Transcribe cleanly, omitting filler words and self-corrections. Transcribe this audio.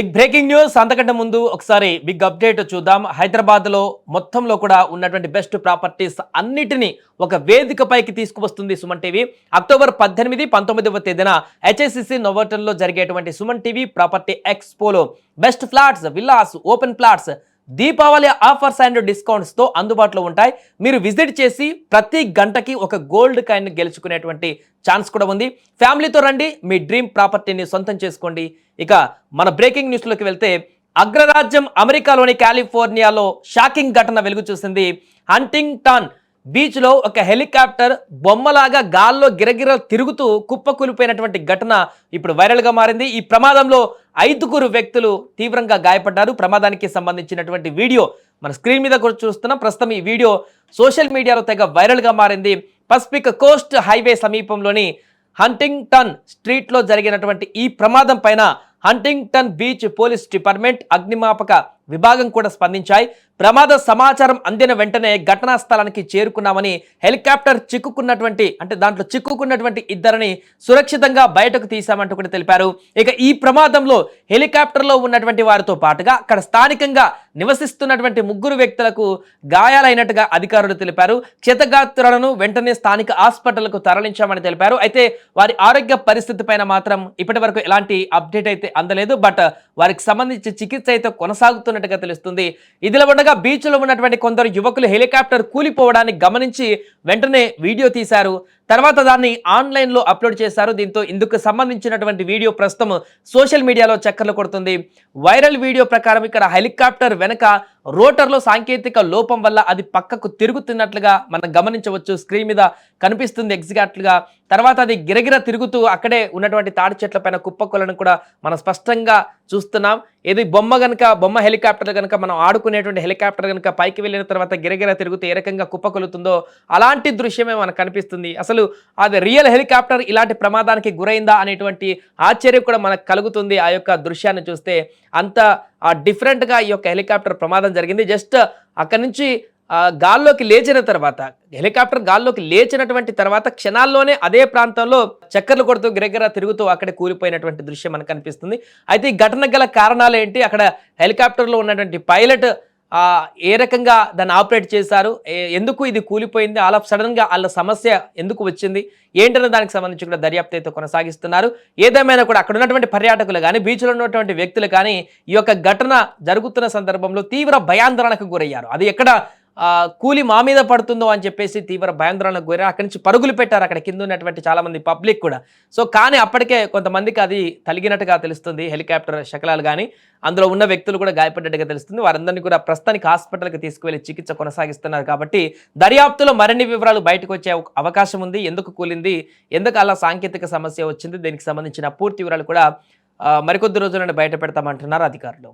Big breaking news అంతకంటే ముందు ఒకసారి బిగ్ అప్డేట్ చూద్దాం. హైదరాబాద్లో మొత్తంలో కూడా ఉన్నటువంటి బెస్ట్ ప్రాపర్టీస్ అన్నిటినీ ఒక వేదికపైకి తీసుకువస్తుంది సుమన్ టీవీ. అక్టోబర్ 18, 19వ తేదీన హెచ్ఐసిసి నోవోటల్లో జరిగేటువంటి సుమన్ టీవీ ప్రాపర్టీ ఎక్స్పోలో best flats, villas, open plots Deepavali offers and discounts తో అందుబాటులో ఉంటాయి. మీరు విజిట్ చేసి ప్రతి గంటకి ఒక గోల్డ్ కాయిన్ గెలుచుకునేటువంటి ఛాన్స్ కూడా ఉంది. ఫ్యామిలీతో రండి, మీ డ్రీమ్ ప్రాపర్టీని సొంతం చేసుకోండి. ఇక మన బ్రేకింగ్ న్యూస్లోకి వెళ్తే, అగ్రరాజ్యం అమెరికాలోని కాలిఫోర్నియాలో షాకింగ్ ఘటన వెలుగు చూసింది. హంటింగ్టన్ బీచ్ లో ఒక హెలికాప్టర్ బొమ్మలాగా గాల్లో గిరగిర తిరుగుతూ కుప్పకూలిపోయినటువంటి ఘటన ఇప్పుడు వైరల్ గా మారింది. ఈ ప్రమాదంలో 5 వ్యక్తులు తీవ్రంగా గాయపడ్డారు. ప్రమాదానికి సంబంధించినటువంటి వీడియో మన స్క్రీన్ మీద కూడా చూస్తున్నాం. ప్రస్తుతం ఈ వీడియో సోషల్ మీడియాలో తెగ వైరల్ గా మారింది. పసిఫిక్ కోస్ట్ హైవే సమీపంలోని హంటింగ్టన్ స్ట్రీట్ లో జరిగినటువంటి ఈ ప్రమాదం పైన హంటింగ్టన్ బీచ్ పోలీస్ డిపార్ట్మెంట్, అగ్నిమాపక విభాగం కూడా స్పందించాయి. ప్రమాద సమాచారం అందిన వెంటనే ఘటనా స్థలానికి చేరుకున్నామని, హెలికాప్టర్ దాంట్లో చిక్కుకున్నటువంటి ఇద్దరిని సురక్షితంగా బయటకు తీశామంటూ కూడా తెలిపారు. ఇక ఈ ప్రమాదంలో హెలికాప్టర్లో ఉన్నటువంటి వారితో పాటుగా అక్కడ స్థానికంగా నివసిస్తున్నటువంటి 3 వ్యక్తులకు గాయాలైనట్టుగా అధికారులు తెలిపారు. క్షతగాత్రులను వెంటనే స్థానిక హాస్పిటల్కు తరలించామని తెలిపారు. అయితే వారి ఆరోగ్య పరిస్థితి పైన మాత్రం ఇప్పటి వరకు ఎలాంటి అప్డేట్ అయితే అందలేదు. బట్ వారికి సంబంధించి చికిత్స అయితే కొనసాగుతున్నట్టుగా తెలుస్తుంది. ఇదిలా ఉండగా బీచ్ లో ఉన్నటువంటి కొందరు యువకులు హెలికాప్టర్ కూలిపోవడాన్ని గమనించి వెంటనే వీడియో తీశారు. తర్వాత దాన్ని ఆన్లైన్ లో అప్లోడ్ చేశారు. దీంతో ఇందుకు సంబంధించినటువంటి వీడియో ప్రస్తుతం సోషల్ మీడియాలో చక్కర్లు కొడుతుంది. వైరల్ వీడియో ప్రకారం ఇక్కడ హెలికాప్టర్ వెనక రోటర్లో సాంకేతిక లోపం వల్ల అది పక్కకు తిరుగుతున్నట్లుగా మనం గమనించవచ్చు. స్క్రీన్ మీద కనిపిస్తుంది ఎగ్జాక్ట్గా. తర్వాత అది గిరగిర తిరుగుతూ అక్కడే ఉన్నటువంటి తాడి చెట్ల పైన కుప్పకొలను కూడా మనం స్పష్టంగా చూస్తున్నాం. ఏది బొమ్మ హెలికాప్టర్ కనుక మనం ఆడుకునేటువంటి హెలికాప్టర్ కనుక పైకి వెళ్ళిన తర్వాత గిరగిర తిరుగుతూ ఏ రకంగా కుప్పకొలుతుందో అలాంటి దృశ్యమే మనకు కనిపిస్తుంది. అసలు అది రియల్ హెలికాప్టర్ ఇలాంటి ప్రమాదానికి గురైందా అనేటువంటి ఆశ్చర్యం కూడా మనకు కలుగుతుంది. ఆ యొక్క దృశ్యాన్ని చూస్తే అంత డిఫరెంట్గా ఈ యొక్క హెలికాప్టర్ ప్రమాదం జరిగింది. జస్ట్ అక్కడి నుంచి హెలికాప్టర్ గాల్లోకి లేచినటువంటి తర్వాత క్షణాల్లోనే అదే ప్రాంతంలో చక్కర్లు కొడుతూ గిరగిర తిరుగుతూ అక్కడే కూలిపోయినటువంటి దృశ్యం మనకు కనిపిస్తుంది. అయితే ఈ ఘటన గల కారణాలు ఏంటి, అక్కడ హెలికాప్టర్లో ఉన్నటువంటి పైలట్ ఏ రకంగా దాన్ని ఆపరేట్ చేశారు, ఎందుకు ఇది కూలిపోయింది, ఆల్ ఆఫ్ సడన్ గా వాళ్ళ సమస్య ఎందుకు వచ్చింది ఏంటనే దానికి సంబంధించి కూడా దర్యాప్తు అయితే కొనసాగిస్తున్నారు. ఏదేమైనా కూడా అక్కడ ఉన్నటువంటి పర్యాటకులు కానీ, బీచ్లో ఉన్నటువంటి వ్యక్తులు కానీ ఈ యొక్క ఘటన జరుగుతున్న సందర్భంలో తీవ్ర భయాందోళనకు గురయ్యారు. అది ఎక్కడ కూలి మా మీద పడుతుందో అని చెప్పేసి తీవ్ర భయాందోళనకు గురయ్యారు. అక్కడి నుంచి పరుగులు పెట్టారు అక్కడ కింద ఉన్నటువంటి చాలా మంది పబ్లిక్ కూడా. సో కానీ అప్పటికే కొంతమందికి అది తలిగినట్టుగా తెలుస్తుంది. హెలికాప్టర్ శకలాలు కానీ అందులో ఉన్న వ్యక్తులు కూడా గాయపడ్డట్టుగా తెలుస్తుంది. వారందరినీ కూడా ప్రస్తుతానికి హాస్పిటల్కి తీసుకువెళ్ళి చికిత్స కొనసాగిస్తున్నారు. కాబట్టి దర్యాప్తులో మరిన్ని వివరాలు బయటకు వచ్చే అవకాశం ఉంది. ఎందుకు కూలింది, ఎందుకు అలా సాంకేతిక సమస్య వచ్చింది, దీనికి సంబంధించిన పూర్తి వివరాలు కూడా మరికొద్ది రోజులను బయట పెడతామంటున్నారు అధికారులు.